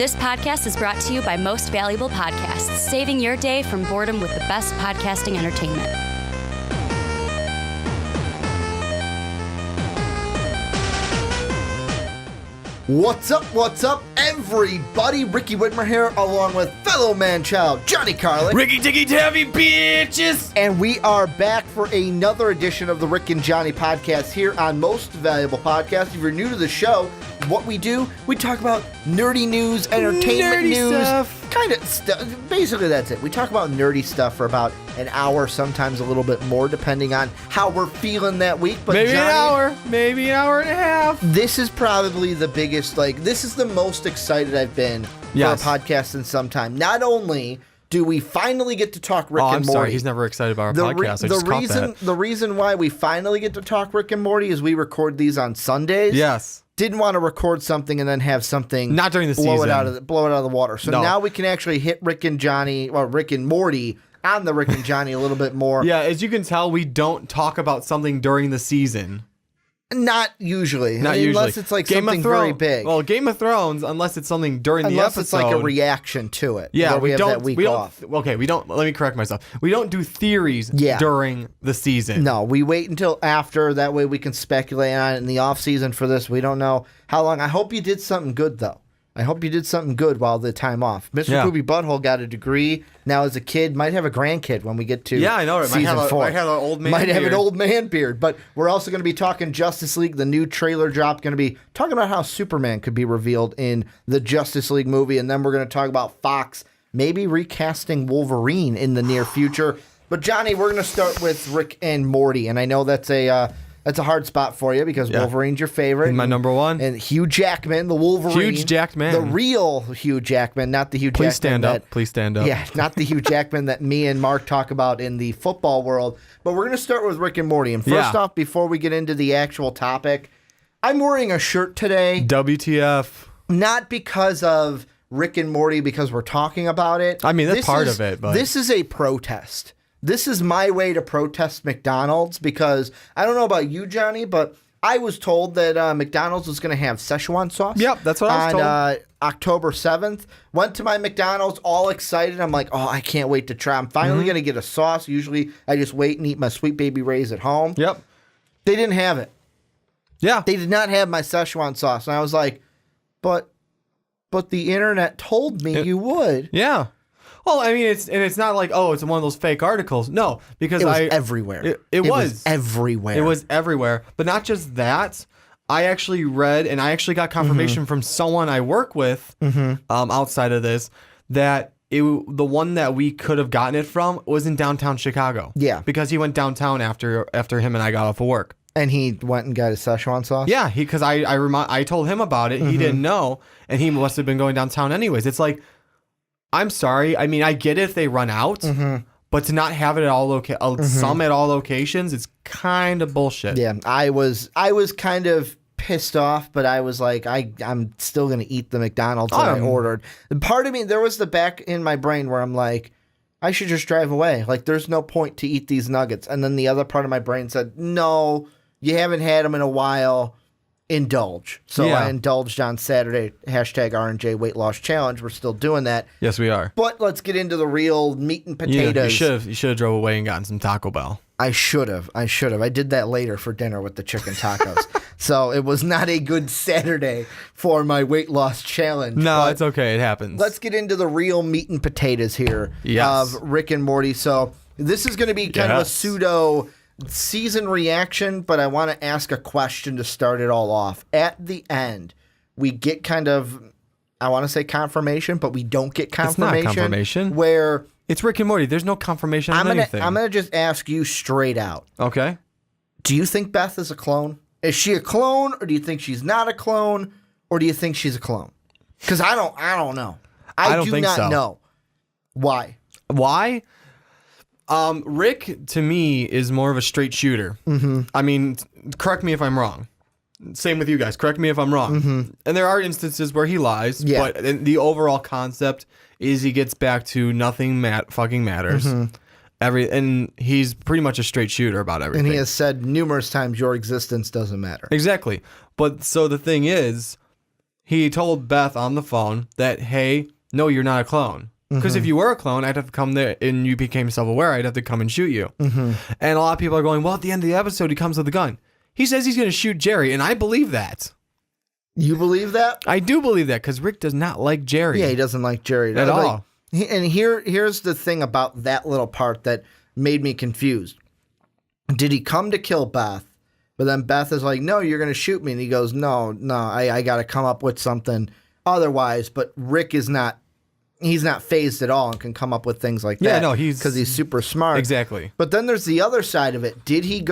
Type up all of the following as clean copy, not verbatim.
This podcast is brought to you by Most Valuable Podcasts, saving your day from boredom with the best podcasting entertainment. What's up, everybody? Ricky Widmer here, along with fellow man-child Johnny Karlic. Ricky Ticky Taffy, bitches! And we are back for another edition of the Rick and Johnny podcast here on Most Valuable Podcast. If you're new to the show, what we do, we talk about nerdy news, entertainment news, stuff. kind of stuff. Basically, that's it. We talk about nerdy stuff for about an hour, sometimes a little bit more, depending on how we're feeling that week. But Maybe Johnny, an hour, maybe an hour and a half. this is probably the biggest, this is the most excited I've been for a podcast in some time. Not only do we finally get to talk Rick and Morty. I'm sorry, he's never excited about our podcast. I just caught that. The reason why we finally get to talk Rick and Morty is we record these on Sundays. Yes. Didn't want to record something and then have something Not during the blow season. blow it out of the water. So No. now we can actually hit Rick and Morty on the Rick and Johnny a little bit more. Yeah, as you can tell, we don't talk about something during the season. Not usually. Not unless usually. it's like Game something of Thrones, very big. Well, Game of Thrones, unless it's something during the episode. Unless it's like a reaction to it. Yeah, where we have don't. that week we don't. off. Okay, we don't. Let me correct myself. We don't do theories during the season. No, we wait until after. That way we can speculate on it in the off season for this. We don't know how long. I hope you did something good, though. I hope you did something good while the time off. Mr. Poopy Butthole got a degree. Now as a kid, might have a grandkid when we get to Yeah, I know. It might season have 4. might have an old man Might have beard. an old man beard. But we're also going to be talking Justice League. The new trailer drop. Going to be talking about how Superman could be revealed in the Justice League movie. And then we're going to talk about Fox maybe recasting Wolverine in the near future. But Johnny, we're going to start with Rick and Morty. And I know that's a hard spot for you because Wolverine's your favorite. My number one. And Hugh Jackman, the Wolverine. Huge jacked man. The real Hugh Jackman, not the Hugh Jackman. Please stand up. Please stand up. Yeah, not the Hugh Jackman that me and Mark talk about in the football world. But we're going to start with Rick and Morty. And first off, before we get into the actual topic, I'm wearing a shirt today. WTF. Not because of Rick and Morty, because we're talking about it. I mean, that's part of it. But this is a protest. This is my way to protest McDonald's because I don't know about you, Johnny, but I was told that McDonald's was going to have Szechuan sauce. Yep, that's what I was told. On October 7th. Went to my McDonald's all excited. I'm like, oh, I can't wait to try. I'm finally going to get a sauce. Usually I just wait and eat my Sweet Baby Ray's at home. Yep. They didn't have it. Yeah. They did not have my Szechuan sauce. And I was like, but the internet told me you would. Yeah. Well, I mean, it's not like, oh, it's one of those fake articles. No, because It was everywhere. It was everywhere. It was everywhere. But not just that. I actually read, and I actually got confirmation from someone I work with outside of this, that the one that we could have gotten it from was in downtown Chicago. Yeah. Because he went downtown after him and I got off of work. And he went and got his Szechuan sauce? Yeah, because I told him about it. He didn't know, and he must have been going downtown anyways. It's like, I'm sorry. I mean, I get it if they run out, but to not have it at all some at all locations, it's kind of bullshit. Yeah, I was kind of pissed off, but I was like, I'm still gonna eat the McDonald's that I ordered. And part of me, there was the back in my brain where I'm like, I should just drive away. Like, there's no point to eat these nuggets. And then the other part of my brain said, no, you haven't had them in a while. Indulge. So I indulged on Saturday, #RNJ Weight Loss Challenge. We're still doing that. Yes, we are. But let's get into the real meat and potatoes. You should have drove away and gotten some Taco Bell. I should have. I did that later for dinner with the chicken tacos. So it was not a good Saturday for my weight loss challenge. No, it's okay. It happens. Let's get into the real meat and potatoes here of Rick and Morty. So this is going to be kind of a pseudo season reaction, but I want to ask a question to start it all off. At the end, we get kind of, I want to say confirmation, but we don't get confirmation. It's not confirmation. Where it's Rick and Morty. There's no confirmation on anything. I'm going to just ask you straight out. Okay. Do you think Beth is a clone? Is she a clone, or do you think she's not a clone, or do you think she's a clone? Because I don't know. I do not know. Why? Why? Rick, to me, is more of a straight shooter. I mean, correct me if I'm wrong. Same with you guys. Correct me if I'm wrong. And there are instances where he lies, but the overall concept is he gets back to nothing fucking matters. And he's pretty much a straight shooter about everything. And he has said numerous times, your existence doesn't matter. Exactly. But so the thing is, he told Beth on the phone that, hey, no, you're not a clone. Because if you were a clone, I'd have to come there, and you became self-aware, I'd have to come and shoot you. And a lot of people are going, well, at the end of the episode, he comes with a gun. He says he's going to shoot Jerry, and I believe that. You believe that? I do believe that, because Rick does not like Jerry. Yeah, he doesn't like Jerry. At all. And here's the thing about that little part that made me confused. Did he come to kill Beth? But then Beth is like, no, you're going to shoot me. And he goes, no, I got to come up with something otherwise. But Rick is not. He's not phased at all and can come up with things like that. Yeah, no, because he's super smart. Exactly. But then there's the other side of it. Did he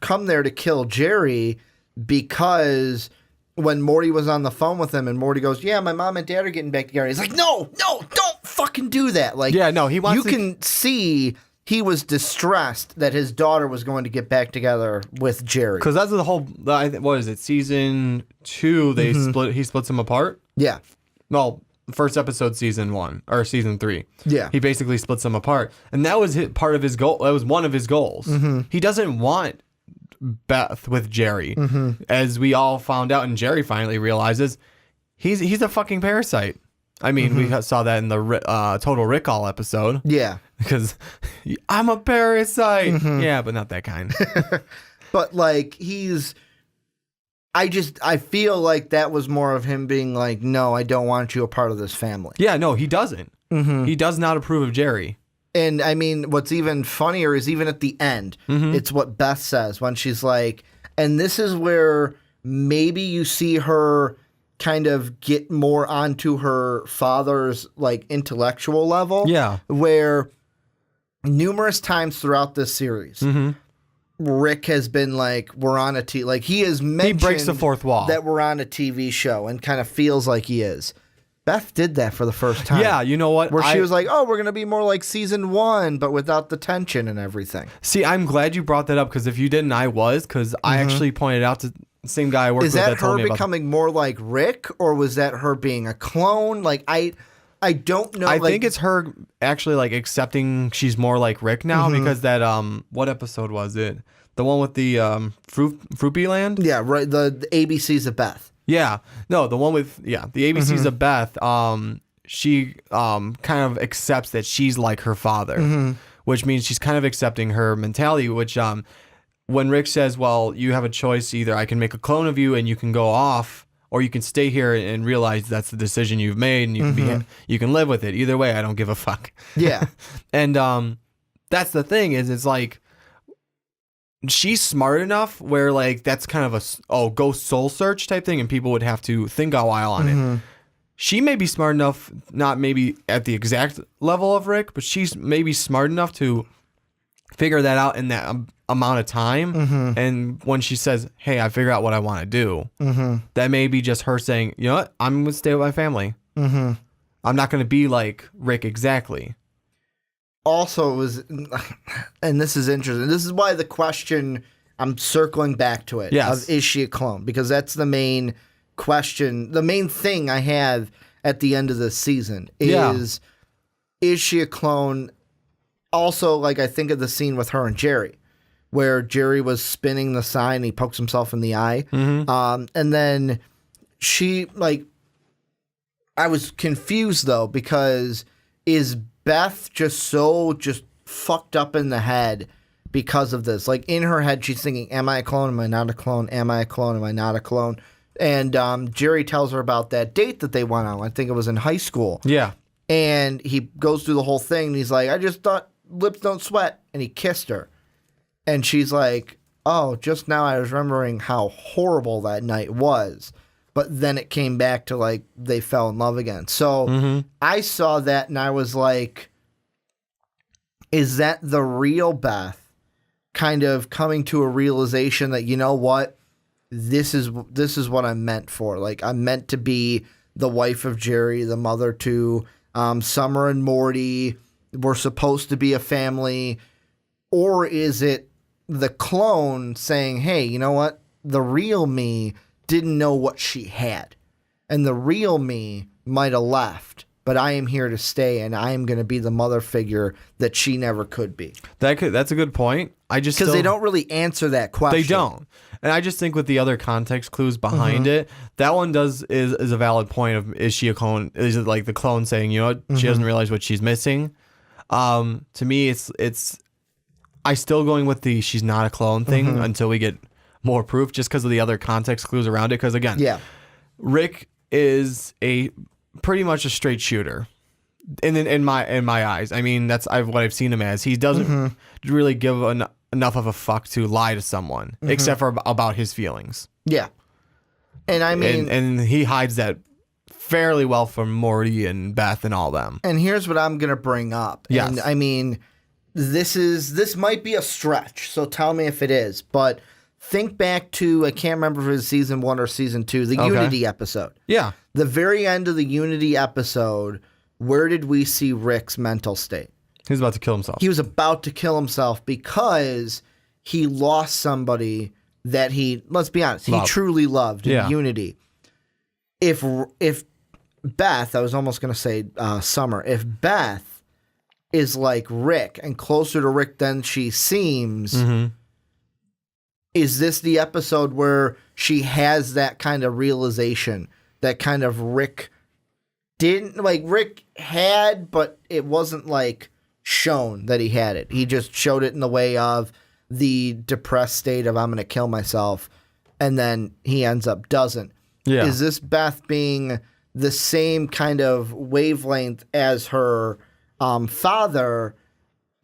come there to kill Jerry because when Morty was on the phone with him and Morty goes, yeah, my mom and dad are getting back together. He's like, no, don't fucking do that. Like, yeah, no, he wants. You can see he was distressed that his daughter was going to get back together with Jerry. Because that's the whole. What is it? Season 2, they split. He splits them apart. Yeah. Well. First episode, season 1 or season 3. Yeah, he basically splits them apart, and that was part of his goal. That was one of his goals. He doesn't want Beth with Jerry, as we all found out, and Jerry finally realizes he's a fucking parasite. I mean, we saw that in the Total Recall episode. Yeah, because I'm a parasite. Yeah, but not that kind. But like I feel like that was more of him being like, no, I don't want you a part of this family. Yeah, no, he doesn't. He does not approve of Jerry. And I mean, what's even funnier is even at the end, it's what Beth says when she's like, and this is where maybe you see her kind of get more onto her father's like intellectual level. Yeah. Where numerous times throughout this series, Rick has been like, we're on a TV, like he has mentioned he breaks the fourth wall that we're on a TV show and kind of feels like he is. Beth did that for the first time. Yeah, you know what? Where she was like, oh, we're going to be more like season 1, but without the tension and everything. See, I'm glad you brought that up, because if you didn't, I was, because I actually pointed out to the same guy I worked with that told me about. Is that her becoming more like Rick, or was that her being a clone? Like, I don't know. I think it's her actually like accepting she's more like Rick now, because that what episode was it? The one with the Fruity Land? Yeah, right. The ABCs of Beth. Yeah. No, the one with the ABCs of Beth, she kind of accepts that she's like her father, which means she's kind of accepting her mentality, which when Rick says, well, you have a choice, either I can make a clone of you and you can go off, or you can stay here and realize that's the decision you've made, and you can you can live with it. Either way, I don't give a fuck. Yeah. And that's the thing, is it's like she's smart enough where like that's kind of a go soul search type thing, and people would have to think a while on it. She may be smart enough, not maybe at the exact level of Rick, but she's maybe smart enough to figure that out in that amount of time. And when she says, hey, I figured out what I want to do, that may be just her saying, you know what, I'm going to stay with my family. I'm not going to be like Rick exactly. Also, it was, and this is interesting, this is why the question, I'm circling back to it, of is she a clone? Because that's the main question, the main thing I have at the end of this season is she a clone? Also, like, I think of the scene with her and Jerry, where Jerry was spinning the sign, he pokes himself in the eye, and then she, like, I was confused, though, because is Beth just fucked up in the head because of this? Like, in her head, she's thinking, am I a clone? Am I not a clone? Am I a clone? Am I not a clone? And Jerry tells her about that date that they went on. I think it was in high school. Yeah. And he goes through the whole thing, and he's like, I just thought lips don't sweat. And he kissed her. And she's like, oh, just now I was remembering how horrible that night was. But then it came back to, like, they fell in love again. So I saw that, and I was like, is that the real Beth kind of coming to a realization that, you know what, this is what I'm meant for. Like, I'm meant to be the wife of Jerry, the mother to Summer and Morty. We're supposed to be a family. Or is it the clone saying, hey, you know what, the real me didn't know what she had, and the real me might have left, but I am here to stay, and I am going to be the mother figure that she never could be. That's a good point. Because they don't really answer that question. They don't. And I just think with the other context clues behind it, that one is a valid point of, is she a clone? Is it like the clone saying, you know what, she doesn't realize what she's missing? To me, it's I still going with the she's not a clone thing until we get more proof, just because of the other context clues around it. Because again, Rick is pretty much a straight shooter in my eyes. I mean, that's what I've seen him as. He doesn't really give enough of a fuck to lie to someone, except for about his feelings. Yeah, and I mean, and he hides that fairly well from Morty and Beth and all them. And here's what I'm gonna bring up. Yes. And I mean, this might be a stretch, so tell me if it is, but think back to, I can't remember if it was season 1 or season 2, the Unity episode. Yeah. The very end of the Unity episode, where did we see Rick's mental state? He was about to kill himself. He was about to kill himself because he lost somebody that he, let's be honest, he truly loved in Unity. If Beth, I was almost going to say Summer, if Beth is like Rick and closer to Rick than she seems, is this the episode where she has that kind of realization that kind of Rick didn't, like Rick had, but it wasn't like shown that he had it. He just showed it in the way of the depressed state of I'm going to kill myself, and then he ends up doesn't. Yeah. Is this Beth being the same kind of wavelength as her father,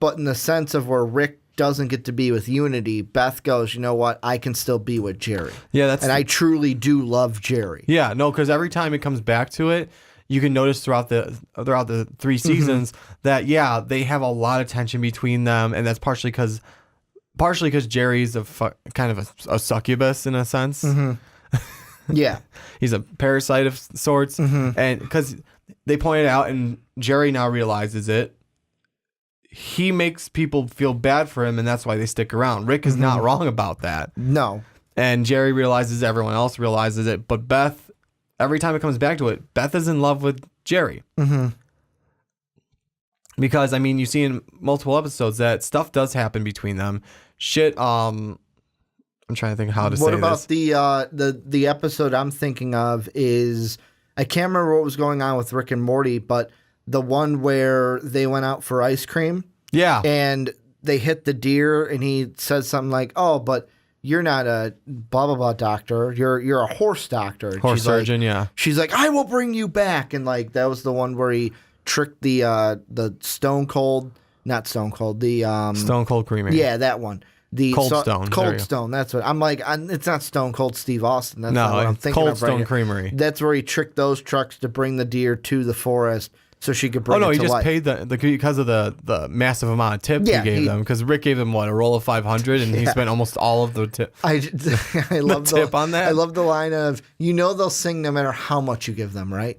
but in the sense of where Rick doesn't get to be with Unity, Beth goes, you know what, I can still be with Jerry. Yeah, I truly do love Jerry. Yeah, no, because every time it comes back to it, you can notice throughout the 3 seasons that they have a lot of tension between them, and that's partially because Jerry's kind of a succubus in a sense. Yeah, he's a parasite of sorts, and because they pointed out, and Jerry now realizes it. He makes people feel bad for him, and that's why they stick around. Rick is not wrong about that. No. And Jerry realizes, everyone else realizes it, but Beth, every time it comes back to it, Beth is in love with Jerry. Because, I mean, you see in multiple episodes that stuff does happen between them. Shit, I'm trying to think how to say this. What about the episode I'm thinking of is, I can't remember what was going on with Rick and Morty, but the one where they went out for ice cream. Yeah. And they hit the deer, and he says something like, oh, but you're not a blah, blah, blah doctor. You're a horse doctor. Horse surgeon, She's like, I will bring you back. And like, that was the one where he tricked the Stone Cold, not Stone Cold, the Stone Cold Creamery. Yeah, that one. The Cold Stone. Cold Stone. That's what I'm like. It's not Stone Cold Steve Austin. That's not what I'm thinking Cold of right Stone here. Creamery. That's where he tricked those trucks to bring the deer to the forest so she could bring it to life. Oh, no, he just paid because of the massive amount of tip he gave them. Because Rick gave him, a roll of 500, and he spent almost all of the tip. I love the tip on that. I love the line of, they'll sing no matter how much you give them, right?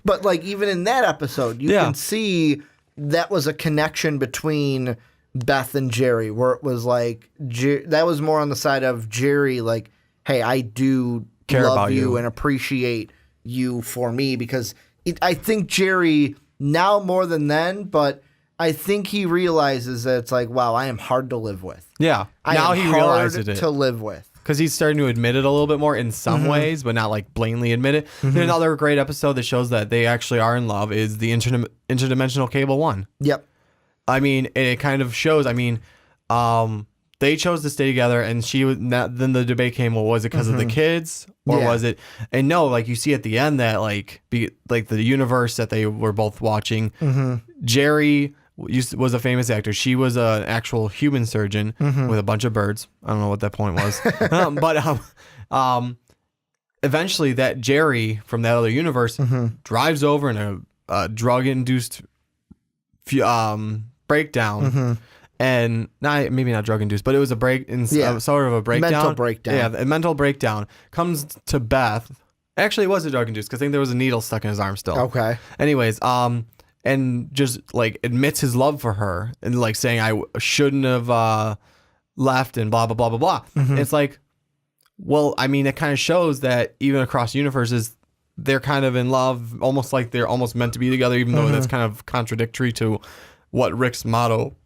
But like, even in that episode, you can see that was a connection between Beth and Jerry, where it was like, that was more on the side of Jerry, like, hey, I do care love about you and appreciate you for me, because I think Jerry, now more than then, but I think he realizes that it's like, wow, I am hard to live with. Yeah, now he realizes it to live with. Because he's starting to admit it a little bit more in some ways, but not like blatantly admit it. There's another great episode that shows that they actually are in love is the Interdimensional Cable 1. Yep. I mean, it kind of shows, they chose to stay together, and then the debate came, well, was it because of the kids, or was it, and no, like you see at the end that like the universe that they were both watching, Jerry was a famous actor. She was an actual human surgeon with a bunch of birds. I don't know what that point was. But eventually that Jerry from that other universe drives over in a drug-induced breakdown. And maybe not drug-induced, but it was a sort of a breakdown. Mental breakdown. Yeah, a mental breakdown. Comes to Beth. Actually, it was a drug-induced because I think there was a needle stuck in his arm still. Okay. Anyways, and just like admits his love for her and like saying I shouldn't have left and blah blah blah blah blah. It's like, well, I mean, it kind of shows that even across universes, they're kind of in love, almost like they're almost meant to be together, even though that's kind of contradictory to what Rick's motto,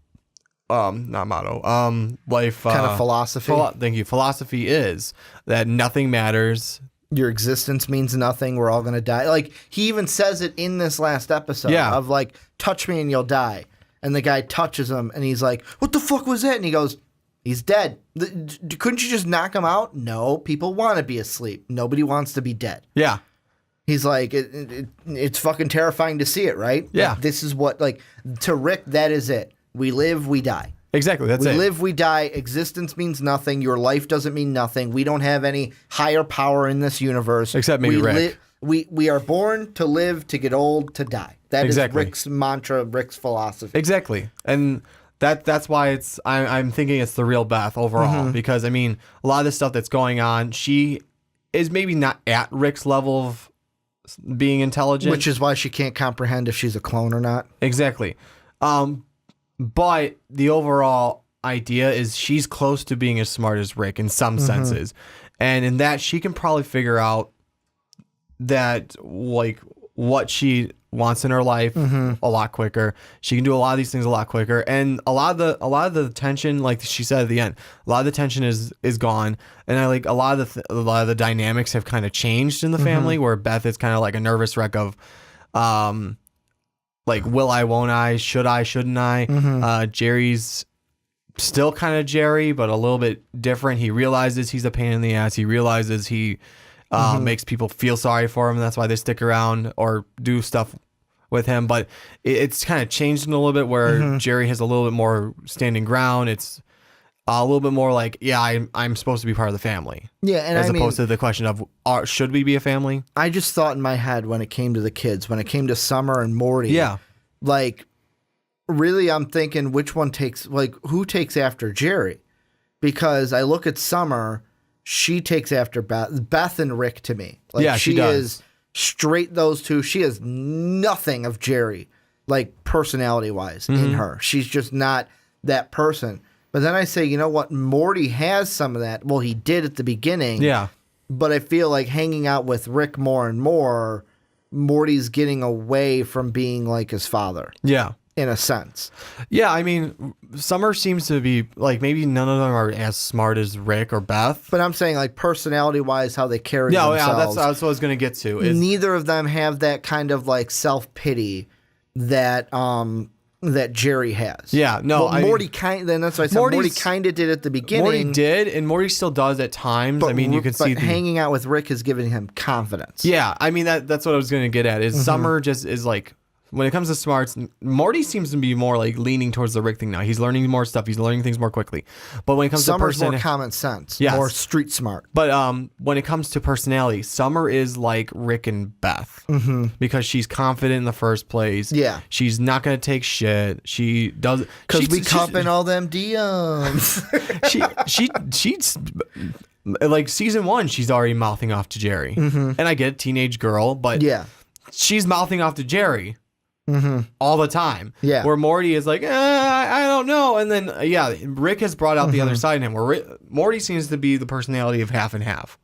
life kind of philosophy. Thank you. Philosophy is that nothing matters. Your existence means nothing. We're all gonna die. Like he even says it in this last episode of like, touch me and you'll die. And the guy touches him and he's like, what the fuck was that? And he goes, he's dead. Couldn't you just knock him out? No, people want to be asleep. Nobody wants to be dead. Yeah. He's like, it's fucking terrifying to see it, right? Yeah. Like, this is what, like, to Rick, that is it. We live, we die. Exactly. That's it. We live, we die. Existence means nothing. Your life doesn't mean nothing. We don't have any higher power in this universe. Except maybe Rick. We are born to live, to get old, to die. That is Rick's mantra, Rick's philosophy. Exactly. And that's why I'm thinking it's the real Beth overall. Because, I mean, a lot of the stuff that's going on, she is maybe not at Rick's level of being intelligent. Which is why she can't comprehend if she's a clone or not. Exactly. But the overall idea is she's close to being as smart as Rick in some senses. And in that, she can probably figure out that, like, what she wants in her life a lot quicker. She can do a lot of these things a lot quicker. And a lot of the tension, like she said at the end, a lot of the tension is gone. And I like a lot of the dynamics have kind of changed in the family, where Beth is kind of like a nervous wreck of like, will I, won't I, should I, shouldn't I? Jerry's still kind of Jerry, but a little bit different. He realizes he's a pain in the ass. He realizes he makes people feel sorry for him, and that's why they stick around or do stuff with him. But it's kind of changed in a little bit, where Jerry has a little bit more standing ground. It's a little bit more like, yeah, I'm supposed to be part of the family. Yeah, and as opposed to the question of, should we be a family? I just thought in my head when it came to the kids, when it came to Summer and Morty, like, really I'm thinking which one takes, like, who takes after Jerry? Because I look at Summer, she takes after Beth and Rick to me. Like, yeah, she does. Is straight those two. She has nothing of Jerry, like, personality-wise in her. She's just not that person. But then I say, you know what? Morty has some of that. Well, he did at the beginning. Yeah. But I feel like hanging out with Rick more and more, Morty's getting away from being like his father. Yeah. In a sense. Yeah, I mean, Summer seems to be, like, maybe none of them are as smart as Rick or Beth. But I'm saying, like, personality-wise, how they carry themselves. Yeah, that's what I was going to get to. Neither of them have that kind of, like, self-pity that that Jerry has. Yeah, no. Well, Morty kind. Then that's what I said. Morty kind of did at the beginning. Morty did, and Morty still does at times. I mean, you can see hanging out with Rick is giving him confidence. Yeah, I mean that's what I was going to get at. Is Summer just is like, when it comes to smarts, Morty seems to be more like leaning towards the Rick thing now. He's learning more stuff. He's learning things more quickly. But when it comes Summer's to more common sense, yes. more street smart. But when it comes to personality, Summer is like Rick and Beth because she's confident in the first place. Yeah, she's not gonna take shit. She does because we cupping all them DMs. she's like season 1. She's already mouthing off to Jerry, and I get teenage girl, but she's mouthing off to Jerry. All the time. Yeah. Where Morty is like, I don't know. And then, Rick has brought out the other side in him, where Morty seems to be the personality of half and half.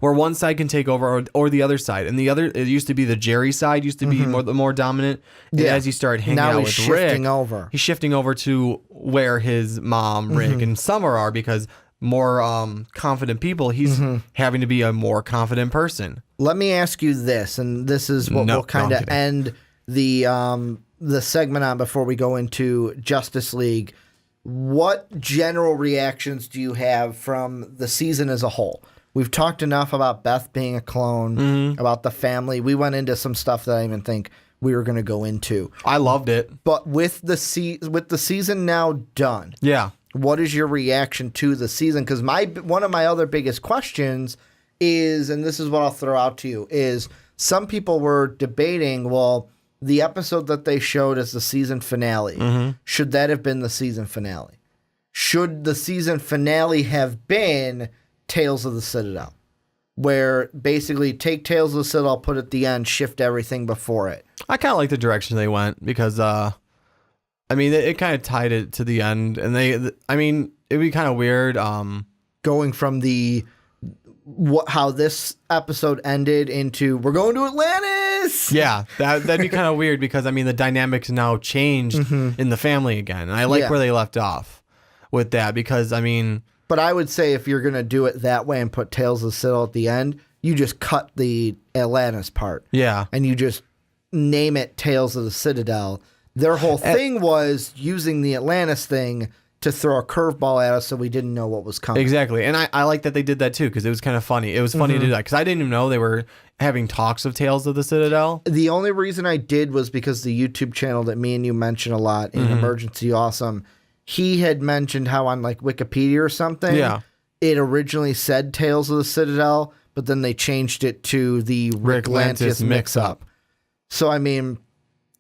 Where one side can take over or the other side. And it used to be the Jerry side, used to be the more dominant. And as he started hanging out with Rick, he's shifting over to where his mom, Rick, and Summer are, because more confident people, he's having to be a more confident person. Let me ask you this, and this is what we'll kind of end the segment on before we go into Justice League. What general reactions do you have from the season as a whole? We've talked enough about Beth being a clone, about the family. We went into some stuff that I didn't even think we were going to go into. I loved it. But with the season now done, what is your reaction to the season? Because one of my other biggest questions is, and this is what I'll throw out to you, is some people were debating, well, the episode that they showed as the season finale, should that have been the season finale? Should the season finale have been Tales of the Citadel? Where basically take Tales of the Citadel, put it at the end, shift everything before it. I kind of like the direction they went because, I mean, it kind of tied it to the end. And it'd be kind of weird. Going from how this episode ended into we're going to Atlantis. Yeah, that'd be kind of weird because I mean the dynamics now changed in the family again, and I like where they left off with that because I mean. But I would say if you're gonna do it that way and put Tales of the Citadel at the end, you just cut the Atlantis part. Yeah, and you just name it Tales of the Citadel. Their whole thing was using the Atlantis thing to throw a curveball at us so we didn't know what was coming. Exactly. And I like that they did that too because it was kind of funny. It was funny to do that because I didn't even know they were having talks of Tales of the Citadel. The only reason I did was because the YouTube channel that me and you mention a lot in Emergency Awesome, he had mentioned how on like Wikipedia or something, it originally said Tales of the Citadel, but then they changed it to the Rick Lantis mix-up. So, I mean,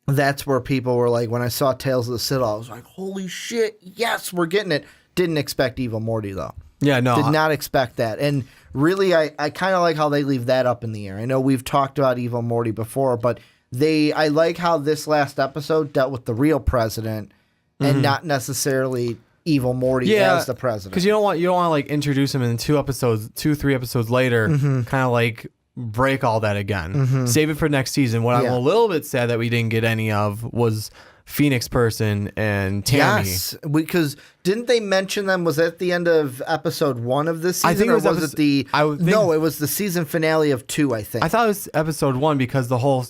that's where people were like, when I saw Tales of the Citadel, I was like, holy shit, yes, we're getting it. Didn't expect Evil Morty, though. Yeah, no. Did not expect that. And really, I kind of like how they leave that up in the air. I know we've talked about Evil Morty before, but I like how this last episode dealt with the real president and not necessarily Evil Morty as the president. Because you don't want to like introduce him in 3 episodes later, kind of like break all that again. Save it for next season. What I'm a little bit sad that we didn't get any of was Phoenix Person and Tammy. Yes, because didn't they mention them? Was that the end of episode 1 of this season? I think it was, no, it was the season finale of 2, I think. I thought it was episode 1 because the whole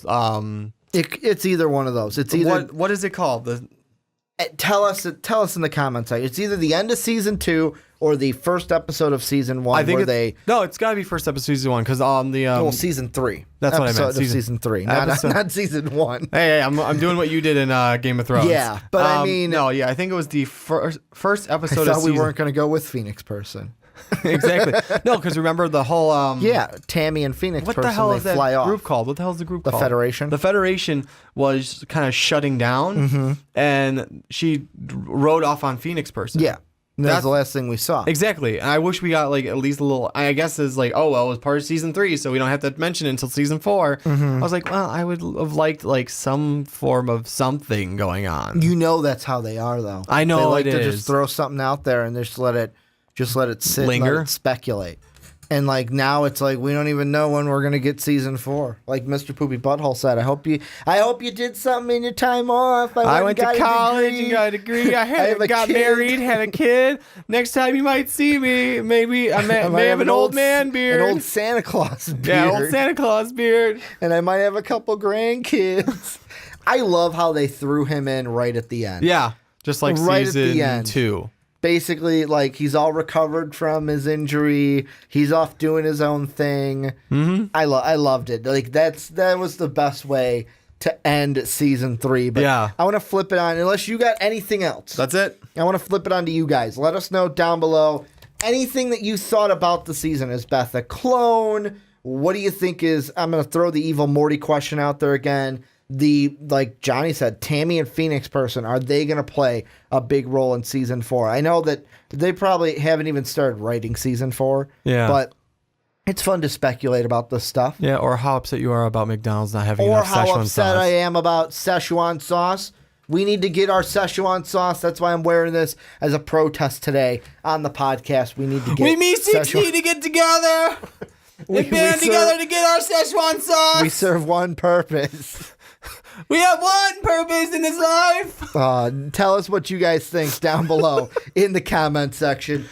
it's either one of those. It's either what is it called? Tell us in the comments. It's either the end of season 2 or the first episode of season 1. I think it's got to be first episode of season 1 because season 3. That's what I meant. Season 3, not season 1. Hey, I'm doing what you did in Game of Thrones. Yeah, but I mean, no, yeah, I think it was the first episode. I thought we weren't going to go with Phoenix Person. Exactly. No, because remember the whole Tammy and Phoenix what Person. The hell is that fly group off. called? What the hell is the group called? The Federation. The Federation was kind of shutting down, and she rode off on Phoenix Person. Yeah. That's the last thing we saw. Exactly. And I wish we got like at least a little, I guess it's like, oh, well, it was part of season 3, so we don't have to mention it until season 4. I was like, well, I would have liked like some form of something going on. You know that's how they are, though. I know they like it to is. just throw something out there and just let it sit, linger, let it speculate. And like now it's like we don't even know when we're gonna get season 4. Like Mr. Poopy Butthole said, I hope you did something in your time off. I went to college and got a degree. I got married, had a kid. Next time you might see me, maybe I may have an old man beard, an old Santa Claus beard. Yeah, old Santa Claus beard, and I might have a couple grandkids. I love how they threw him in right at the end. Yeah, just like right season at the end. 2. Basically, like, he's all recovered from his injury. He's off doing his own thing. I loved it. Like, that was the best way to end season 3. But yeah. I want to flip it on, unless you got anything else. That's it. I want to flip it on to you guys. Let us know down below anything that you thought about the season. Is Beth a clone? What do you think is... I'm going to throw the Evil Morty question out there again. Like Johnny said, Tammy and Phoenix Person, are they going to play a big role in season 4? I know that they probably haven't even started writing season 4. Yeah. But it's fun to speculate about this stuff. Yeah, or how upset you are about McDonald's not having enough Szechuan sauce. Or how upset I am about Szechuan sauce. We need to get our Szechuan sauce. That's why I'm wearing this as a protest today on the podcast. We need to get... We Me6 need to get together and band together to get our Szechuan sauce. We serve one purpose. We have one purpose in this life. Tell us what you guys think down below in the comment section.